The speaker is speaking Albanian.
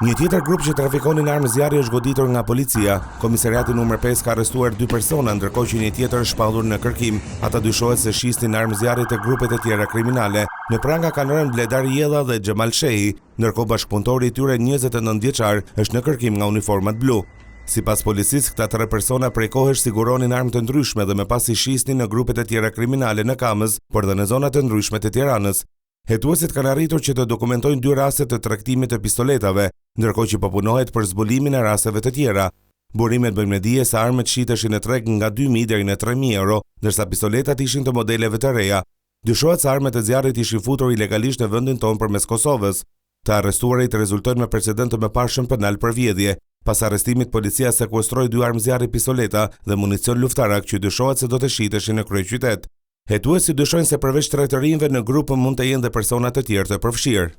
Një tjetër grup që trafikonin armë zjarri është goditur nga policia. Komisariati numër 5 ka arrestuar 2 persona, ndërkohë që një tjetër është shpallur në kërkim. Ata dyshohet se shisnin armë zjarri të grupet e tjera kriminale. Në pranga kanë rënë Bledar Jella dhe Xhemal Shehi, ndërkohë bashkëpunëtori i tyre 29 vjeçar është në kërkim nga uniformat blu. Sipas policisë, këta 3 persona prej kohësh siguronin armë të ndryshme dhe më pas i shisnin në grupet e tjera kriminale në Kamës, por dhe në zona të ndryshme të Tiranës. Hetuesit kanë arritur që të dokumentojnë 2 raste të tregtimit të pistoletave, ndërkohë që po punohet për zbulimin e rasteve të tjera. Burimet bëjnë dije se armët shiteshin në treg nga 2.000 deri në 3.000 euro, ndërsa pistoletat ishin të modeleve të reja. Dyshohet se armët e zjarrit ishin futur ilegalisht në vendin tonë përmes Kosovës. Të arrestuarit rezultojnë me precedent të mëparshëm penal për vjedhje. Pas arrestimit, policia sekuestroi 2 armë zjarri, pistoleta dhe municion luftarak që dyshohet se do të shiteshin në kryeqytet. Hetuesit dyshojnë se përveç 3 të rinjve në grupën mund të jenë dhe persona të tjerë të përfshirë.